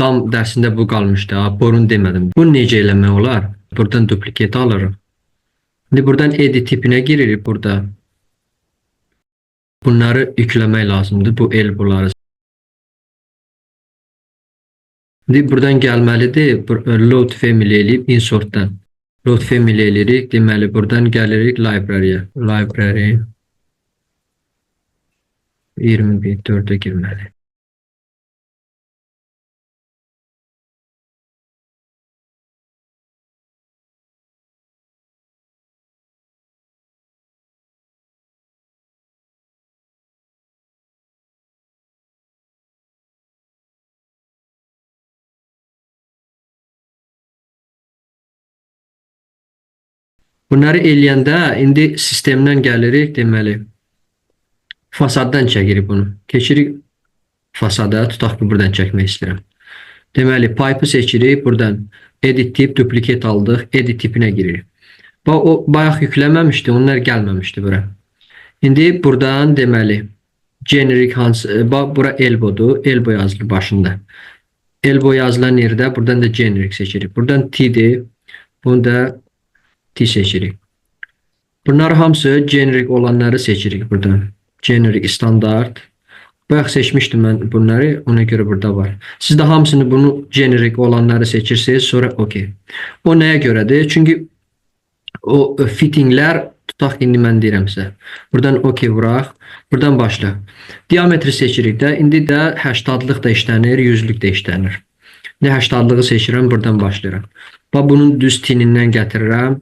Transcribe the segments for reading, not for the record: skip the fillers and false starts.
Dam dərsində bu qalmışdı. Borun demədim. Bunu necə eləmək olar? Buradan dupliketi alırıq. Şimdi buradan edit tipine giririk burada. Bunları yüklemek lazımdır. Bu elboları. Şimdi buradan gelmelidir. Load family eləyib insert'dan. Load family eləyirik. Deməli buradan gəlirik library'yə. Library 24'e girməli. Bunları eləyəndə indi sistemdən gəlirik, deməli fasaddan çəkirik bunu. Keçirik fasada, tutaq ki, buradan çəkmək istəyirəm. Deməli, pipe'ı seçirik, buradan edit tip, duplicate aldıq, edit tipinə giririk. O bayaq yükləməmişdi, onlar gəlməmişdi bura. İndi buradan deməli generic hansı, bura elbow'dur, elbow yazılır başında. Elbow yazılan yerdə buradan da generic seçirik. Buradan T'dir, bunu da T seçirik. Bunlar hamısı generic olanları seçirik buradan. Generic standart. Bayaq seçmişdim mən bunları, ona görə burada var. Siz də hamısını bunu generic olanları seçirsiniz, sonra OK. O nəyə görədir? Çünki o fittinglər, tutaq ki, indi mən deyirəm sizə. Buradan OK vuraq, buradan başla. Diametri seçirik də, indi də 80'lıq da işlənir, 100'lük də işlənir. Ne 80'lığı seçirəm, buradan başlayıram. Bunun düz tinindən gətirirəm.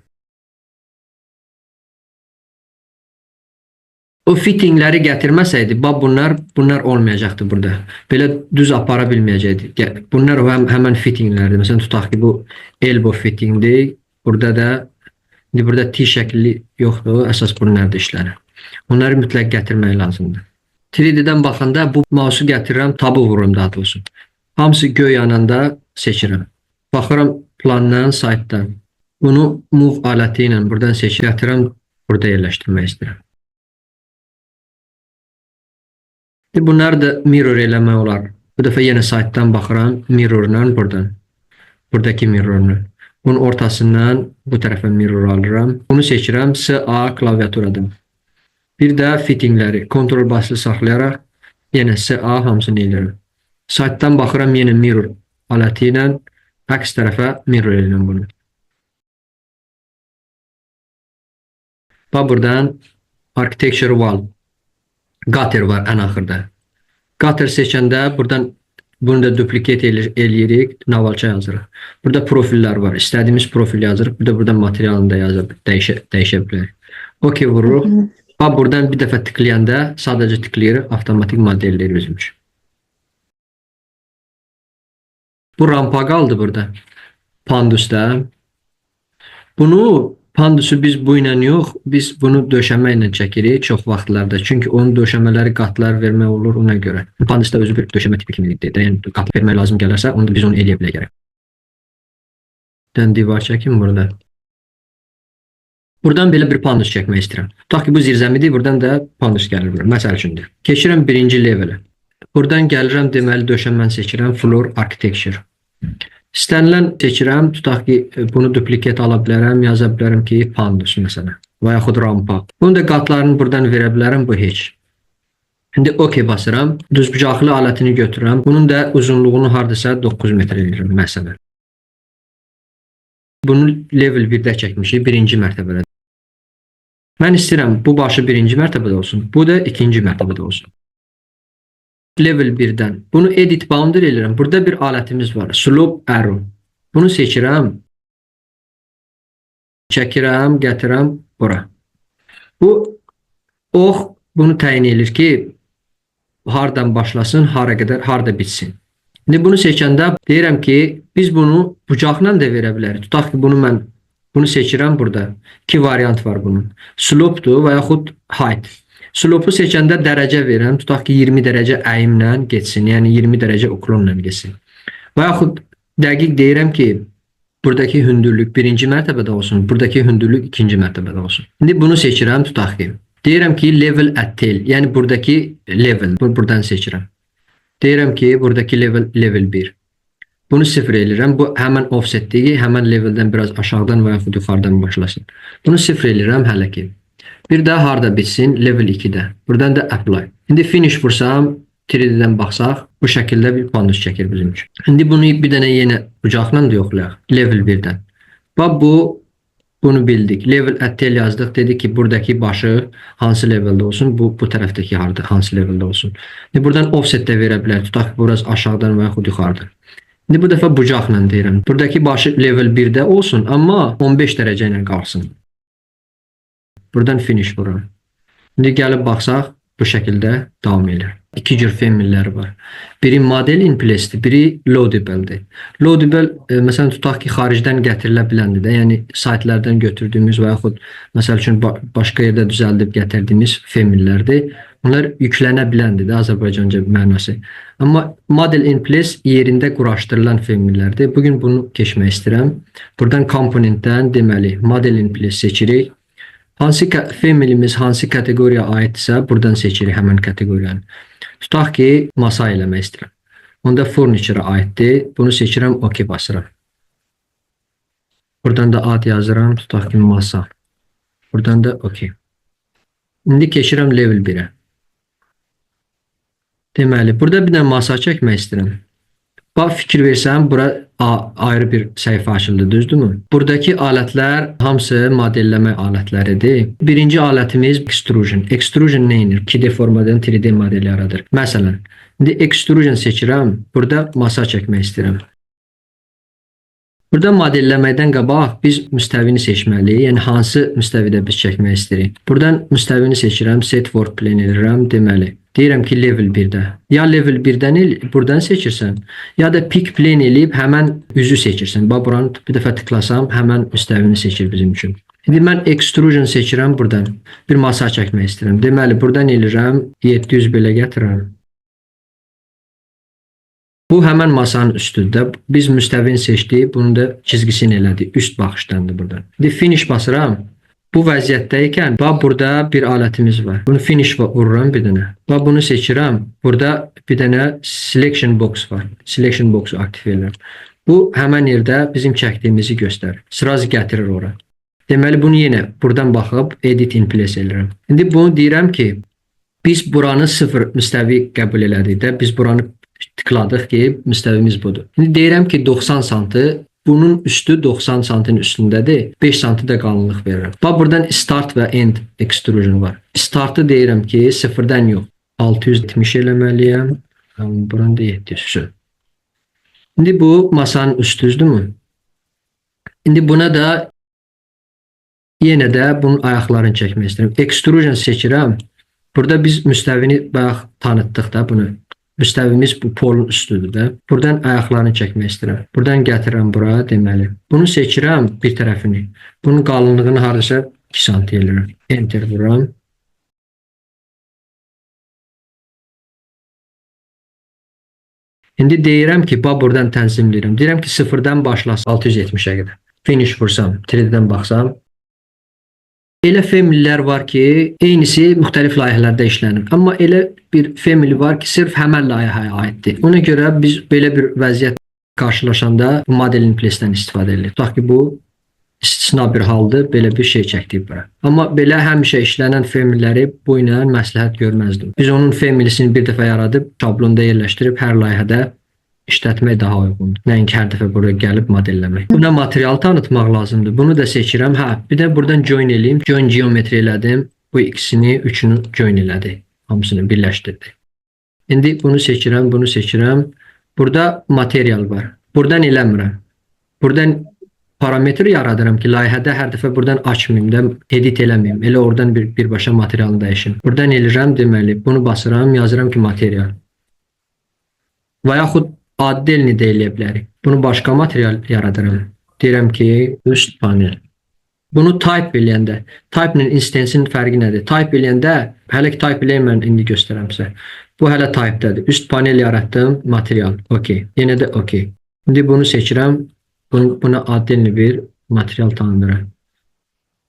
O fittingləri gətirməsəydi, bunlar olmayacaqdı burada. Belə düz apara bilməyəcəkdi. Bunlar həmən fittinglərdir. Məsələn, tutaq ki, bu elbow fittingdir. Burada T şəkli yoxdur. Əsas bunlar da işlənir. Onları mütləq gətirmək lazımdır. 3D'dən baxanda bu mouse'u gətirirəm, tabı vururum daha doğrusu. Hamısı göy yananda seçirəm. Baxıram plandan, saytdan. Bunu move aləti ilə buradan seçib gətirirəm, burada yerləşdirmək istəyirəm. Bunları da mirror eləmək olar. Bu dəfə yenə saytdan baxıram, mirrorla buradan. Buradakı mirrorla. Bunun ortasından bu tərəfə mirror alıram. Bunu seçirəm, SA klaviaturadan. Bir də fittingləri kontrol basılı saxlayaraq yenə SA hamısını eləyirəm. Saytdan baxıram, yenə mirror aləti ilə əks tərəfə mirror eləyirəm bunu. Buradan architecture wall. Gutter var ən axırda. Gutter seçəndə buradan bunu da duplicate eləyirik, navalça yazırıq. Burada profillər var. İstədiyimiz profil yazırıq. Bir də buradan materialını da yazıb dəyişə bilərik. OK vururuq. Buradan bir dəfə tıklayanda sadəcə tıklayırıq, avtomatik modelleri üzmüş. Bu rampa qaldı burada. Pandusda. Pandusu biz bu ilə yox, biz bunu döşəmə ilə çəkirik çox vaxtlarda. Çünki onun döşəmələri qatlar vermək olur ona görə. Pandusda özü bir döşəmə tipi kimidir. Yəni qat vermək lazım gələrsə, onda biz onu eləyə bilərik. Divar çəkim burada. Buradan belə bir pandus çəkmək istəyirəm. Tutaq ki, bu zirzəmidir, buradan da pandus gəlir bura. Məsəl üçündür. Keçirəm birinci levelə. Buradan gəlirəm, deməli döşəməni seçirəm, floor architecture. İstənilən seçirəm, tutaq ki, bunu duplicate ala bilərəm, yaza bilərəm ki, pandus məsələn və yaxud rampa. Bunu da qatlarını buradan verə bilərəm, bu heç. İndi OK basıram, düzbucaqlı alətini götürürəm. Bunun da uzunluğunu hardasa 9 metr edirəm məsələn. Bunu level 1'də çəkmişik, birinci mərtəbədə. Mən istəyirəm, bu başı birinci mərtəbədə olsun, bu da ikinci mərtəbədə olsun. Level 1'dən. Bunu edit boundary edirəm. Burada bir alətimiz var. Slope arrow. Bunu seçirəm. Çəkirəm, gətirəm bura. Bu ox bunu təyin edir ki, hardan başlasın, harda bitsin. İndi bunu seçəndə deyirəm ki, biz bunu bucaqla da verə bilərik. Tutaq ki, bunu seçirəm burada. İki variant var bunun. Slope'dur və yaxud height. Slope'u seçəndə dərəcə verirəm. Tutaq ki, 20 dərəcə əyimlə geçsin. Yəni 20 dərəcə uklonla geçsin. Və yaxud dəqiq deyirəm ki, buradakı hündürlük birinci mərtəbədə olsun. Buradakı hündürlük ikinci mərtəbədə olsun. İndi bunu seçirəm. Tutaq ki, deyirəm ki, level at tail. Yəni buradakı level. Buradan seçirəm. Deyirəm ki, buradakı level 1. Bunu sıfır eləyirəm. Bu həmən offset deyil, həmən leveldən biraz aşağıdan və yaxud yuxarıdan başlasın. Bunu sıfır eləyirəm hələ ki. Bir də harda bitsin? Level 2-də. Buradan da apply. İndi finish vursam, 3D-dən baxsaq, bu şəkildə bir panus çəkir bizim üçün. İndi bunu bir dənə yenə bucaqla da yoxlayaq. Level 1-dən. Bax bunu bildik. Level at-tel yazdıq. Dedi ki, buradakı başı hansı leveldə olsun, bu tərəfdəki hansı leveldə olsun. İndi buradan offset də verə bilər. Tutaq ki, biraz aşağıdan və yaxud yuxarıdan. İndi bu dəfə bucaqla deyirəm. Buradakı başı level 1-də olsun, amma 15 dərəcə ilə qalsın. Buradan finish vururam. İndi gəlib baxsaq, bu şəkildə davam edir. İki cür familləri var. Biri model in place-dir, biri loadable-dir. Loadable, məsələn, tutaq ki, xaricdən gətirilə biləndir də, yəni saytlardan götürdüyümüz və yaxud, məsəl üçün, başqa yerdə düzəldib gətirdiyimiz famillərdir. Bunlar yüklənə biləndir də, Azərbaycanca mənası. Amma model in place yerində quraşdırılan famillərdir. Bugün bunu keçmək istəyirəm. Buradan komponentdən, deməli, model in place seçirik. Hansı familimiz hansı kateqoriyaya aiddirsə, buradan seçirik həmən kateqoriyanı. Tutaq ki, masa eləmək istəyirəm. Onda furniture-a aiddir. Bunu seçirəm, OK basıram. Buradan da ad yazıram, tutaq ki, masa. Buradan da OK. İndi keçirəm level 1-ə. Deməli, burada bir dənə masa çəkmək istəyirəm. Bax, fikir versəm, bura ayrı bir səhifə açıldı, düzdürmü? Buradakı alətlər hamısı modelləmə alətləridir. Birinci alətimiz extrusion. Extrusion nə edir? 2D formadan 3D model yaradır. Məsələn, indi extrusion seçirəm, burada masa çəkmək istəyirəm. Burada modelləməkdən qabaq biz müstəvini seçməliyik. Yəni, hansı müstəvidə biz çəkmək istəyirik? Buradan müstəvini seçirəm, set work plane edirəm, deməli. Deyirəm ki, level 1-də. Ya level 1-dən buradan seçirsən, ya da pick plane eləyib həmən üzü seçirsən. Bax, buranı bir dəfə tıklasam, həmən müstəvini seçir bizim üçün. İndi mən extrusion seçirəm buradan. Bir masa çəkmək istəyirəm. Deməli, buradan eləyirəm, 700 belə gətirəm. Bu həmən masanın üstündə. Biz müstəvini seçdik, bunu da çizgisini elədik. Üst baxışdandır buradan. İndi finish basıram. Bu vəziyyətdəykən, bax, burada bir alətimiz var. Bunu finish vururam bir dənə. Bax, bunu seçirəm. Burada bir dənə selection box var. Selection box'u aktiv edirəm. Bu, həmən yerdə bizim çəkdiyimizi göstərir. Sırası gətirir ora. Deməli, bunu yenə buradan baxıb edit in place edirəm. İndi bunu deyirəm ki, biz buranı 0 müstəvi qəbul elədik də. Biz buranı tıkladıq ki, müstəvimiz budur. İndi deyirəm ki, 90 santı, bunun üstü 90 santın üstündədir. 5 santı da qalınlıq verirəm. Bax, buradan start və end extrusion var. Startı deyirəm ki, 0-dən yox. 670 eləməliyəm. Buranı da 700. İndi bu masanın üstüzdürmü? İndi buna da yenə də bunun ayaqlarını çəkmək istəyirəm. Extrusion seçirəm. Burada biz müstəvini bayaq tanıtdıq da bunu. Müstəvimiz bu polun üstüdür də. Buradan ayaqlarını çəkmək istəyirəm. Buradan gətirirəm bura, deməli. Bunu seçirəm bir tərəfini. Bunun qalınlığını hardasa 2 sant eləyirəm. Enter vururam. İndi deyirəm ki, bax, buradan tənzimləyirəm. Deyirəm ki, 0-dən başlasın 670-ə qədər. Finish vursam, 3D-dən baxsam. Elə famillər var ki, eynisi müxtəlif layihələrdə işlənir. Amma elə bir family var ki, sırf həmən layihəyə aiddir. Ona görə biz belə bir vəziyyət qarşılaşanda model in place-dən istifadə edirik. Tutaq ki, bu istisna bir haldır, belə bir şey çəkdik bura. Amma belə həmişə işlənən familləri bu ilə məsləhət görməzdim. Biz onun family'sini bir dəfə yaradıb, şablonda yerləşdirib hər layihədə işlətmək daha uyğundur. Nəinki hər dəfə buraya gəlib modelləmək. Buna material tanıtmaq lazımdır. Bunu da seçirəm. Bir də buradan join eləyim. Join geometri elədim. Bu ikisini, üçünü join elədi. Hamısını birləşdirdi. İndi bunu seçirəm, bunu seçirəm. Burada material var. Buradan eləmirəm. Buradan parametr yaradıram ki, layihədə hər dəfə buradan açmayayım da, edit eləməyim. Elə oradan birbaşa materialını dəyişim. Buradan eləyirəm, deməli, bunu basıram, yazıram ki, material. Və yaxud addelini də eləyə bilərik. Bunu başqa material yaradıram. Deyirəm ki, üst panel. Bunu type eləyəndə, type-nin instance'in fərqi nədir? Type eləyəndə, hələ ki type eləyəm mən indi göstərəm sizə. Bu hələ type-dədir. Üst panel yaratdım, material. OK. Yenə də OK. İndi bunu seçirəm. Buna addelini bir material tanıdıram.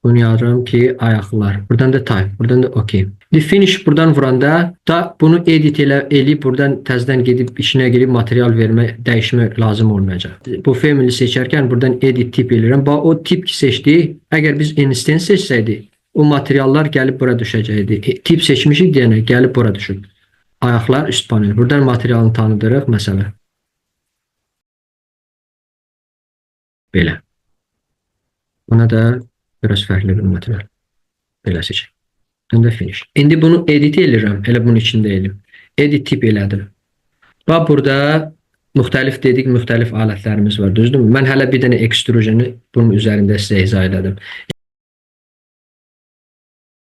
Bunu yazıram ki, ayaqlar. Buradan da type. Buradan da OK. İndi finish buradan vuranda da bunu edit eləyib buradan təzədən gedib işinə girib material vermə, dəyişmə lazım olmayacaq. Bu family seçərkən buradan edit tip eləyirəm. Bax o tip ki seçdik. Əgər biz instance seçsəydik, o materiallar gəlib bura düşəcəkdi. Tip seçmişik deyənə gəlib bura düşür. Ayaqlar üst panel. Buradan materialını tanıdırıq məsələn. Belə. Buna da biraz fərqli bir material. Belə seçək. İndi finish. İndi bunu edit edirəm. Elə bunun içində elim. Edit tip elədim. Bax burada müxtəlif dedik, müxtəlif alətlərimiz var, düzdürmü? Mən hələ bir dənə extrusionu bunun üzərində sizə izah elədim.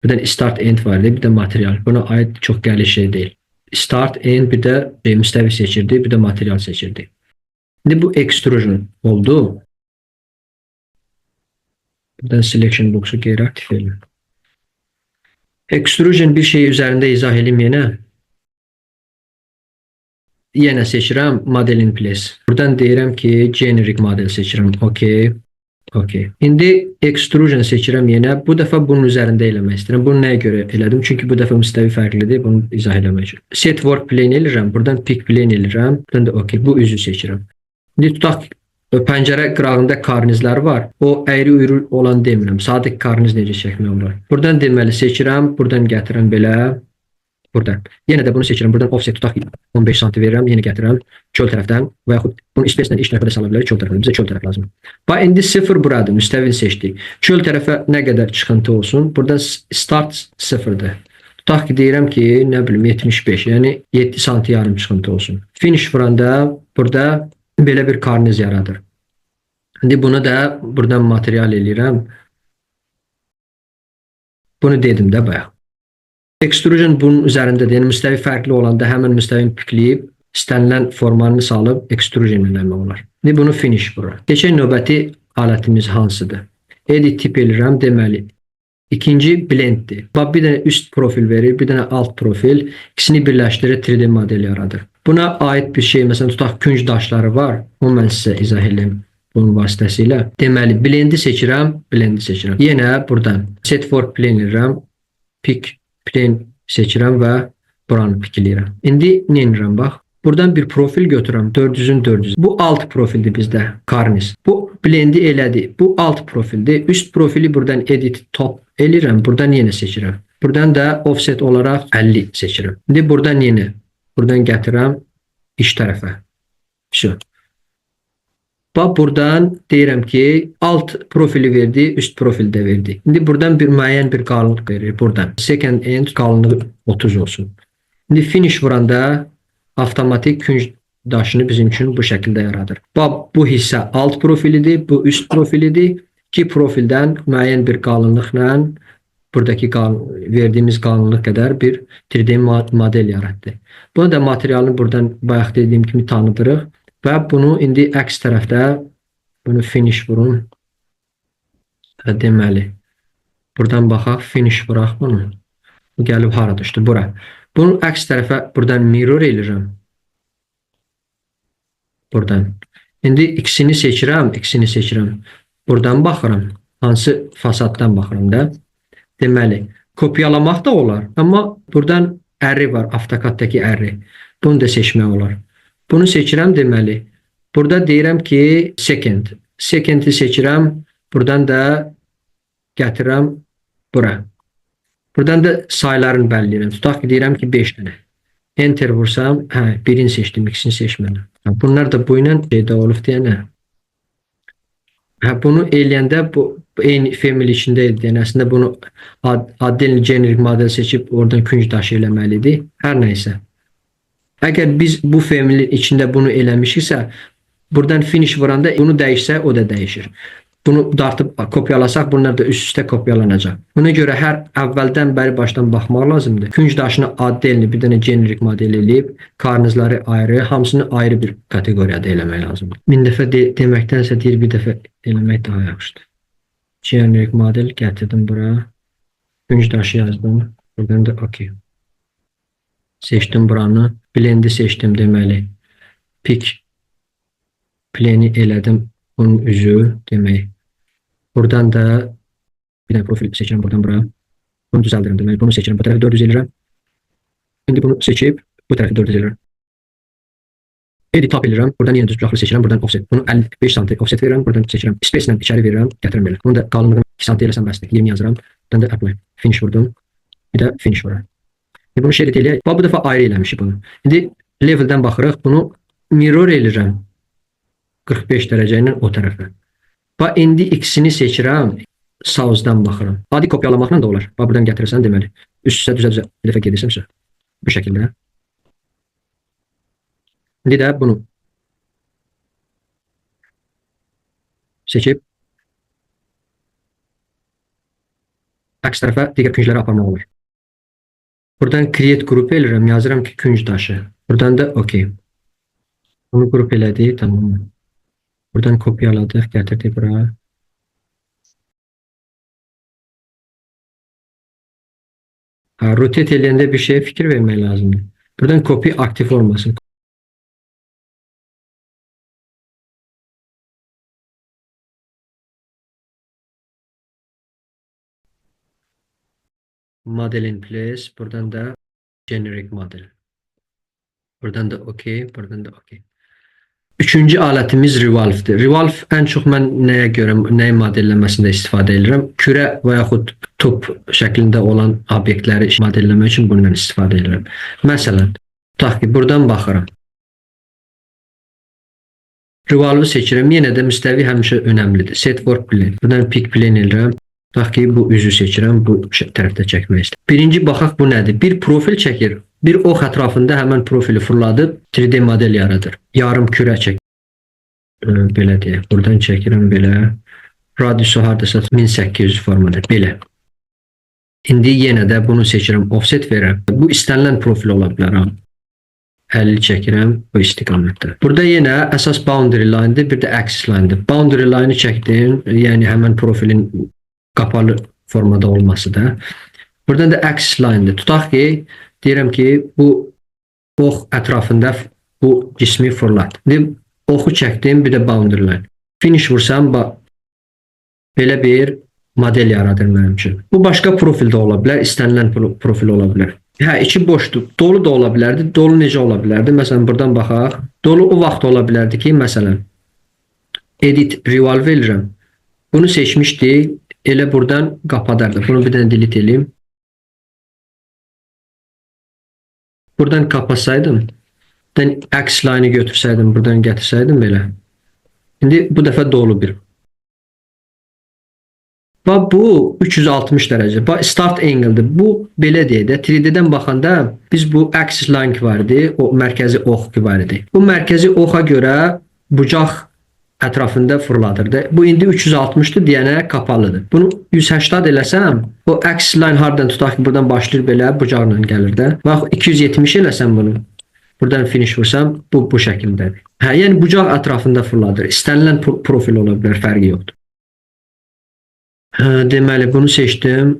Bir dənə start end var, bir də material. Buna aid çox gəliş şey deyil. Start end, bir də müstəvi seçirdi, bir də material seçirdi. İndi bu extrusion oldu. Buradan selection box'u geri aktif edelim. Extrusion bir şeyi üzərində izah edim yenə seçirəm model in place. Buradan deyirəm ki generic model seçirəm. OK. İndi extrusion seçirəm yenə. Bu dəfə bunun üzərində eləmək istəyirəm. Bunu nəyə görə elədim? Çünki bu dəfə müstəvi fərqlidir. Bunu izah eləmək üçün. Set work plane eləyirəm. Buradan pick plane eləyirəm. Buradan da OK. Bu üzü seçirəm. İndi tutaq pəncərə qırağında karnizlər var. O əyri-üyrü olan demirəm. Sadə karniz necə çəkmək olar. Buradan deməli seçirəm. Buradan gətirəm belə. Buradan. Yenə də bunu seçirəm. Buradan offset tutaq 15 sm verirəm. Yenə gətirəm. Çöl tərəfdən və yaxud bunu space-lə iç tərəfə də sala bilərik. Çöl tərəfə. Bizə çöl tərəf lazım. Bax indi 0 buradır. Müstəvil seçdik. Çöl tərəfə nə qədər çıxıntı olsun? Buradan start 0-dır. Tutaq ki deyirəm ki, nə bilim 75, yəni 7 sm yarım çıxıntı olsun. Finish vuranda burada belə bir karniz yaradır. İndi bunu da buradan material eləyirəm. Bunu dedim də bayaq. Extrusion bunun üzərindədir. Yəni müstəvi fərqli olanda həmin müstəvini pikləyib istənilən formanı salıb extrusion eləmək olar. İndi bunu finish vurur. Keçən növbəti alətimiz hansıdır? Edit tip eləyirəm. Deməli ikinci blenddir. Bax bir dənə üst profil verir, bir dənə alt profil. İkisini birləşdirir 3D model yaradır. Buna aid bir şey, məsələn tutaq künc daşları var. Onu mən sizə izah edeyim. Bunun vasitəsilə. Deməli, blendi seçirəm. Yenə buradan set work plane edirəm. Pick plane seçirəm və buranı pikləyirəm. İndi nə edirəm, bax. Buradan bir profil götürürəm. 400'ün 400. Bu alt profildir bizdə. Karniz. Bu blendi elədi. Bu alt profildir. Üst profili buradan edit top eləyirəm. Buradan yenə seçirəm. Buradan da offset olaraq 50 seçirəm. İndi buradan yenə. Buradan gətirəm iç tərəfə. Şu. Bax buradan deyirəm ki alt profili verdi, üst profil də verdi. İndi buradan bir müəyyən bir qalınlıq verir buradan. Second end qalınlığı 30 olsun. İndi finish vuranda avtomatik künc daşını bizim üçün bu şəkildə yaradır. Bax bu hissə alt profilidir, bu üst profilidir. İki profildən müəyyən bir qalınlıqla buradakı verdiyimiz qalınlıq qədər bir 3D model yaratdı. Bunu da materialını buradan bayaq dediyim kimi tanıdırıq. Və bunu indi əks tərəfdə bunu finish vurun. Deməli, buradan baxaq, finish vuraq bunu. Bu gəlib hara düşdü? Bura. Bunu əks tərəfə buradan mirror eləyirəm. Buradan. İndi ikisini seçirəm. Buradan baxıram. Hansı fasaddan baxıram da. Deməli, kopyalamaq da olar. Amma buradan ərri var, AutoCAD-dakı ərri. Bunu da seçmək olar. Bunu seçirəm deməli. Burada deyirəm ki second. Second'i seçirəm. Buradan da gətirəm bura. Buradan da saylarını bəlirləyirəm. Tutaq ki deyirəm ki 5 dənə. Enter vursam, birini seçdim, ikisini seçmədim. Bunlar da bu ilə şeydə olub deyənə. Bunu eləyəndə bu eyni family içində idi. Yəni əslində bunu adel generic model seçib oradan künc daşı eləməlidir. Hər nəysə. Əgər biz bu family içində bunu eləmişiksə, buradan finish vuranda bunu dəyişsə, o da dəyişir. Bunu dartıb kopyalasaq, bunlar da üst-üstə kopyalanacaq. Buna görə hər əvvəldən bəri başdan baxmaq lazımdır. Künc daşını addelini bir dənə generic model eləyib, karnizləri ayrı, hamısını ayrı bir kateqoriyada eləmək lazımdır. 1000 dəfə deməkdənsə deyir, bir dəfə eləmək daha yaxşıdır. Generic model gətirdim bura. Künc daşı yazdım. Buradan da OK. Seçdim buranı. Blendi seçdim deməli. Pick plane elədim. Bunun üzü demək. Buradan da bir dənə profil seçirəm buradan bura. Bunu düzəldirəm. Deməli, bunu seçirəm. Bu tərəfi 400 edirəm. İndi bunu seçib bu tərəfi 400 edirəm. Edit tab edirəm. Buradan yenə düz bucaqlı seçirəm. Buradan offset. Bunu 55 sm offset verirəm. Buradan seçirəm. Space ilə içəri verirəm. Gətirirəm belə. Bunu da qalınlığını 2 sm eləsəm bəsdir. 20 yazıram. Buradan da apply. Finish vurdum. Bir də finish vururam. Bunu şerit eləyək. Bu dəfə ayrı eləmişik bunu. İndi leveldən baxırıq. Bunu mirror eləyirəm. 45 dərəcə ilə o tərəfə. Və indi ikisini seçirəm. Sauzdan baxıram. Adi kopyalamaqla da olar. Buradan gətirirsən deməli. Üst-üstə düzə bir dəfə gedirsəmsə. Bu şəkildə. İndi də bunu seçib əks tərəfə digər künclərə aparmaq olur. Buradan create group eləyirəm. Yazıram ki, künc daşı. Buradan da OK. Bunu qrup elədik. Tamam. Buradan kopyaladıq. Gətirdik bura. Rotate eləyəndə bir şeye fikir vermək lazımdır. Buradan copy aktif olmasın. Model in place. Buradan da generic model. Buradan da OK. Buradan da OK. Üçüncü alətimiz Revolve-dir. Revolve ən çox mən nəyə görə, nəyi modelləməsində istifadə edirəm? Kürə və yaxud top şəklində olan obyektləri modelləmək üçün bundan istifadə edirəm. Məsələn, tutaq ki, buradan baxıram. Revolve-ı seçirəm. Yenə də müstəvi həmişə önəmlidir. Set work plane. Buradan pick plane edirəm. Tutaq ki, bu üzü seçirəm. Bu tərəfdə çəkmək istəyirəm. Birinci baxaq bu nədir? Bir profil çəkir. Bir ox ətrafında həmən profili fırladıb 3D model yaradır. Yarım kürə çək. Belə deyək. Buradan çəkirəm belə. Radiusu hardasa 1800 formada. Belə. İndi yenə də bunu seçirəm. Offset verirəm. Bu istənilən profil ola bilər. 50 çəkirəm bu istiqamətdə. Burada yenə əsas boundary line-dir, bir də axis line-dir. Boundary line-ı çəkdim. Yəni həmən profilin qapalı formada olması da. Buradan da axis line-dir. Tutaq ki, deyirəm ki, bu ox ətrafında bu cismi fırlat. İndi oxu çəkdim, bir də boundary line. Finish vursam, belə bir model yaradır mənim üçün. Bu başqa profildə ola bilər, istənilən profil ola bilər. Hə, içi boşdur. Dolu da ola bilərdi. Dolu necə ola bilərdi? Məsələn, buradan baxaq. Dolu o vaxt ola bilərdi ki, məsələn, edit revolve edirəm. Bunu seçmişdi, elə buradan qapadardı. Bunu bir dənə delete eləyim. Buradan kapasaydım, X line'ı götürsəydim, buradan gətirsəydim belə. İndi bu dəfə dolu bir. Və bu 360 dərəcə. Start angle-dır. Bu belə deyək də, 3D-dən baxanda biz bu axis line var idi, o mərkəzi ox ki var idi. Bu mərkəzi oxa görə bucaq ətrafında fırladırdı. Bu indi 360-dır deyənə kapalıdır. Bunu 180 eləsəm, o axis line hardan tutaq ki, buradan başlayır belə, bucaqla gəlir də. Bax, 270 eləsəm bunu, buradan finish vursam, bu şəkildədir. Hə, yəni bucaq ətrafında fırladır. İstənilən profil ola bilər, fərqi yoxdur. Hə, deməli, bunu seçdim,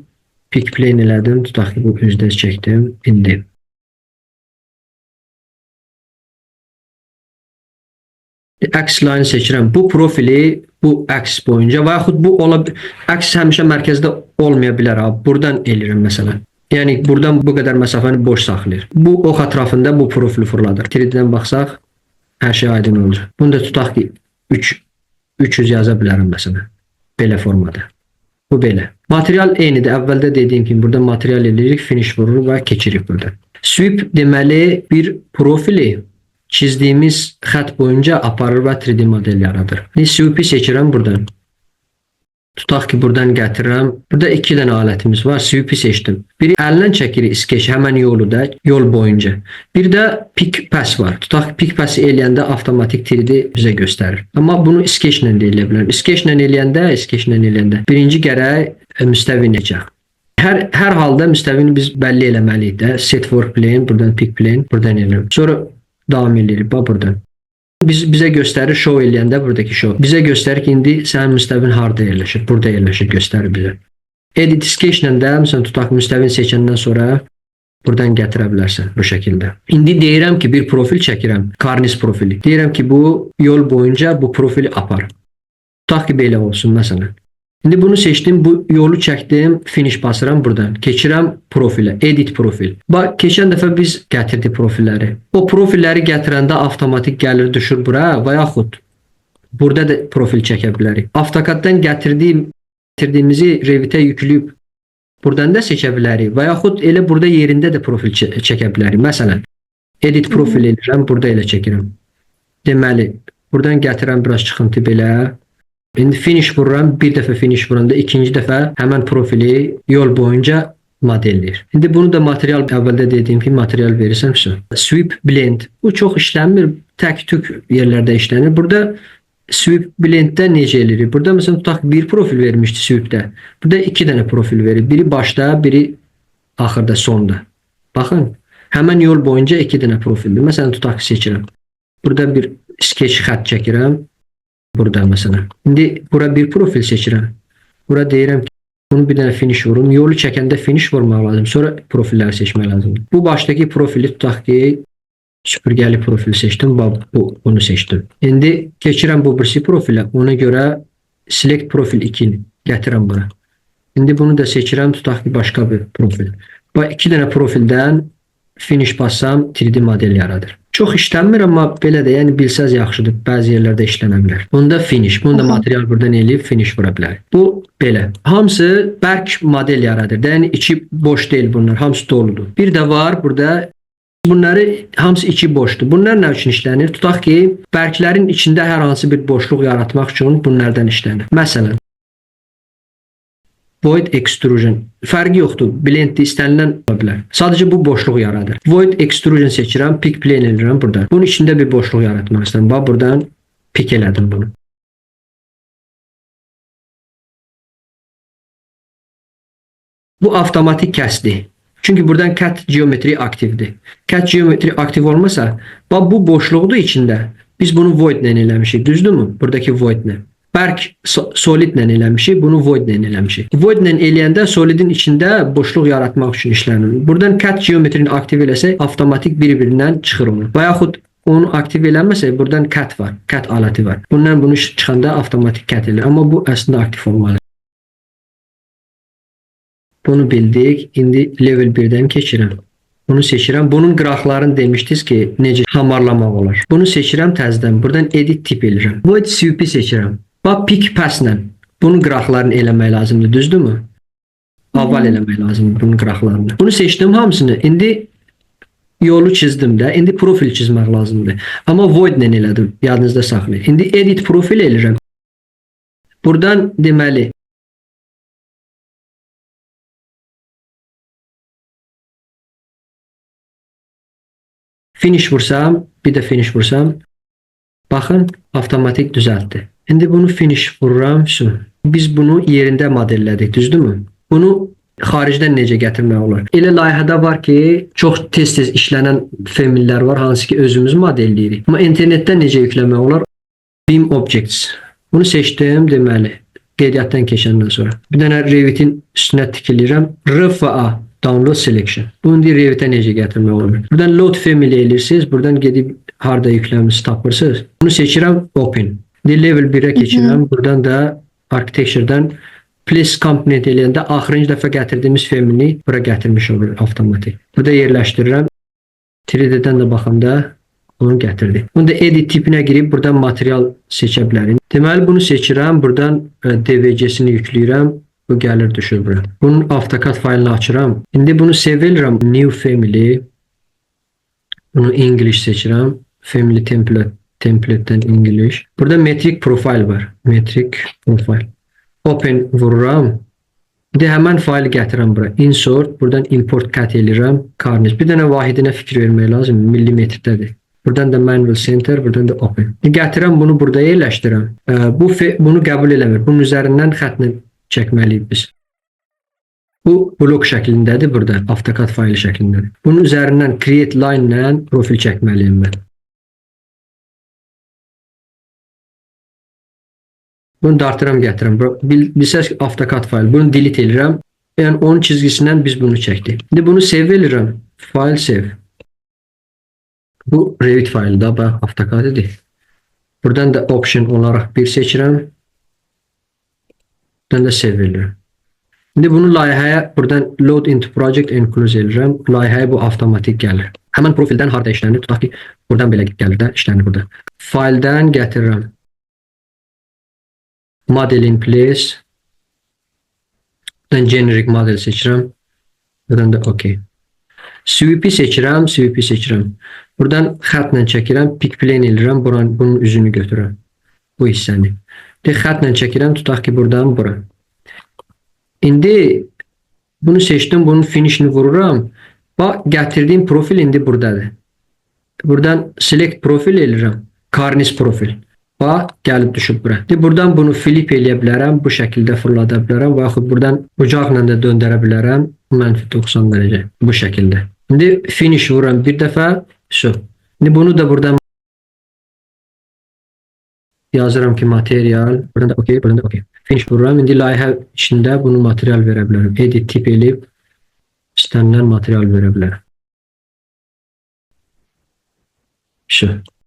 pick plane elədim, tutaq ki, bu üzdə çəkdim, indi. Axis line seçirəm. Bu profili bu axis boyunca və yaxud bu axis həmişə mərkəzdə olmaya bilər. Buradan eləyirəm məsələn. Yəni buradan bu qədər məsafəni boş saxlayır. Bu ox ətrafında bu profili fırladır. 3D-dən baxsaq hər şey aydın olacaq. Bunu da tutaq ki 300 yaza bilərəm məsələn. Belə formada. Bu belə. Material eynidir. Əvvəldə dediyim kimi burada material eləyirik, finish vururuq və keçirik buradan. Sweep deməli bir profili çizdiyimiz xət boyunca aparır və 3D model yaradır. Sweep-i seçirəm buradan. Tutaq ki, buradan gətirirəm. Burada 2 dənə alətimiz var. Sweep-i seçdim. Biri əllə çəkirik sketch, həmən yolu da, yol boyunca. Bir də pick pass var. Tutaq ki, pick pass eləyəndə avtomatik 3D bizə göstərir. Amma bunu sketch-lə də eləyə bilərəm. Sketch-lə eləyəndə birinci gərək müstəvi necək. Hər halda müstəvini biz bəlli eləməliyik də. Set work plane, buradan pick plane, buradan eləyirəm. Sonra davam edirik, buradan. Bizə göstərir, show eləyəndə buradakı show. Bizə göstərir ki, indi sənin müstəvin harada yerləşir, burada yerləşir, göstərir bizə. Edit sketch-lə də, məsələn, tutaq müstəvin seçəndən sonra buradan gətirə bilərsən bu şəkildə. İndi deyirəm ki, bir profil çəkirəm, karniz profili. Deyirəm ki, bu yol boyunca bu profili apar. Tutaq ki, belə olsun, məsələn. İndi bunu seçdim. Bu yolu çəkdim. Finish basıram buradan. Keçirəm profilə. Edit profil. Bax, keçən dəfə biz gətirdik profilləri. O profilləri gətirəndə avtomatik gəlir düşür bura və yaxud burada da profil çəkə bilərik. AutoCAD-dan gətirdiyimizi Revit-ə yükləyib buradan da seçə bilərik və yaxud elə burada yerində də profil çəkə bilərik. Məsələn, edit profil edirəm, burada elə çəkirəm. Deməli, buradan gətirəm biraz çıxıntı belə. İndi finish vururam, bir dəfə finish vuranda ikinci dəfə həmən profili yol boyunca modelləyir. İndi bunu da material əvvəldə dediyim kimi material verirsən. Sweep blend. Bu çox işlənmir, tək-tük yerlərdə işlənir. Burada Sweep blenddə necə eləyirik? Burada məsələn tutaq bir profil vermişdi Sweepdə. Burada iki dənə profil verir. Biri başda, biri axırda, sonda. Baxın, həmən yol boyunca iki dənə profildir. Məsələn tutaq seçirəm. Burada bir sketch xətt çəkirəm. Burada məsələn. İndi bura bir profil seçirəm. Bura deyirəm ki, bunu bir dənə finish vurum. Yolu çəkəndə finish vurmaq lazım. Sonra profilləri seçmək lazımdır. Bu başdakı profili tutaq ki, süpürgəli profil seçdim. Bunu seçdim. İndi keçirəm bu birisi profilə. Ona görə select profil 2-ni gətirəm bura. İndi bunu da seçirəm. Tutaq ki, başqa bir profil. Bu iki dənə profildən finish bassam 3D model yaradır. Çox işlənmir, amma belə də, yəni bilsəz yaxşıdır. Bəzi yerlərdə işlənə bilər. Bunda finish, bunda material buradan eləyib finish vura bilər. Bu belə. Hamısı bərk model yaradır. Yəni içi boş deyil bunlar, hamısı doludur. Bir də var burada, bunları hamısı içi boşdur. Bunlar nə üçün işlənir? Tutaq ki, bərklərin içində hər hansı bir boşluq yaratmaq üçün bunlardan işlənir. Məsələn, Void Extrusion. Fərqi yoxdur. Blenddə istənilən ola bilər. Sadəcə bu boşluq yaradır. Void Extrusion seçirəm, pick plane edirəm buradan. Bunun içində bir boşluq yaratmaq istəyirəm. Bax, buradan pick elədim bunu. Bu avtomatik kəsdi. Çünki buradan cut geometri aktivdir. Cut geometri aktiv olmasa, bax bu boşluqdur içində. Biz bunu void ilə eləmişik, düzdürmü? Buradakı void ilə. Bərk solid ilə eləmişik, bunu void ilə eləmişik. Void ilə eləyəndə solidin içində boşluq yaratmaq üçün işlənir. Buradan cut geometrini aktiv eləsək, avtomatik bir-birindən çıxır onu. Və yaxud onu aktiv eləməsək, buradan cut var, cut aləti var. Bundan bunu çıxanda avtomatik cut eləyir. Amma bu əslində aktiv olmalı. Bunu bildik. İndi level 1-dən keçirəm. Bunu seçirəm. Bunun qıraqlarını demişdiniz ki, necə hamarlamaq olar. Bunu seçirəm təzədən. Buradan edit tip eləyirəm. Void sweep-i seçirəm. Bax, pick pass-la bunun qıraqlarını eləmək lazımdır, düzdürmü? Aval eləmək lazımdır bunun qıraqlarını. Bunu seçdim hamısını. İndi yolu çizdim də. İndi profil çizmək lazımdır. Amma void ilə elədim. Yadınızda saxlayın. İndi edit profil eləyirəm. Buradan deməli finish vursam, bir də finish vursam, baxın, avtomatik düzəltdi. İndi bunu finish vururam. Biz bunu yerində modellədik, düzdürmü? Bunu xaricdən necə gətirmək olar? Elə layihədə var ki, çox tez-tez işlənən famillər var, hansı ki özümüz modelləyirik. Amma internetdən necə yükləmək olar? Beam Objects. Bunu seçdim, deməli, qeydiyyatdan keçəndən sonra. Bir dənə Revit-in üstünə tikilirəm. RFA, Download Selection. Bunu indi Revit-ə necə gətirmək olar? Buradan Load Family eləyirsiniz, buradan gedib harda yükləmişsiniz tapırsınız. Bunu seçirəm, Open. İndi level 1-ə keçirəm. Buradan da Architecture-dan Place Component eləyəndə axırıncı dəfə gətirdiyimiz family bura gətirmiş olur avtomatik. Burada yerləşdirirəm. 3D-dən də baxanda onu gətirdi. Bunu da edit tipinə girib buradan material seçə bilərim. Deməli bunu seçirəm. Buradan DVC-sini yükləyirəm. Bu gəlir düşür bura. Bunun AutoCAD faylını açıram. İndi bunu save edirəm. New Family. Bunu English seçirəm. Family Template'dən English. Burada Metric Profile var. Metric Profile. Open vururam. Bir də həmən faylı gətirəm bura. Insert. Buradan import cut edirəm. Carnage. Bir dənə vahidinə fikir vermək lazım. Millimetrdədir. Buradan da Manual Center. Buradan da Open. Gətirəm bunu burada yerləşdirəm. Bunu qəbul eləmir. Bunun üzərindən xətlə çəkməliyik biz. Bu blok şəklindədir burada. AutoCAD faylı şəklindədir. Bunun üzərindən Create Line ilə profil çəkməliyim mən. Bunu dartıram, gətirirəm. Bilsəz ki, AutoCAD faylı. Bunu delete edirəm. Yəni, onun çizgisindən biz bunu çəkdik. İndi bunu save edirəm. File save. Bu Revit faylı da, bax, AutoCAD idi. Buradan da option olaraq bir seçirəm. Buradan da save edirəm. İndi bunu layihəyə buradan load into project include edirəm. Layihəyə bu avtomatik gəlir. Həmin profildən harda işlənir? Tutaq ki, buradan belə gəlir də, işlənir burada. Faildən gətirirəm. Model in place. Buradan generic model seçirəm. Buradan da OK. Sweep'i seçirəm, sweep'i seçirəm. Buradan xətlə çəkirəm, pick plane edirəm, bunun üzünü götürürəm. Bu hissəni. Xətlə çəkirəm, tutaq ki, buradan bura. İndi bunu seçdim, bunun finishini vururam. Bax, gətirdiyim profil indi buradadır. Buradan select profil edirəm. Karniz profil. Bax, gəlib düşüb bura. Buradan bunu flip eləyə bilərəm, bu şəkildə fırlada bilərəm və yaxud buradan bucaqla da döndərə bilərəm. -90 dərəcə bu şəkildə. İndi finish vururam bir dəfə. İndi bunu da buradan yazıram ki, material. Buradan da OK, buradan da OK. Finish vururam. İndi layihə içində bunu material verə bilərəm. Edit tip eləyib istənilən material verə bilərəm.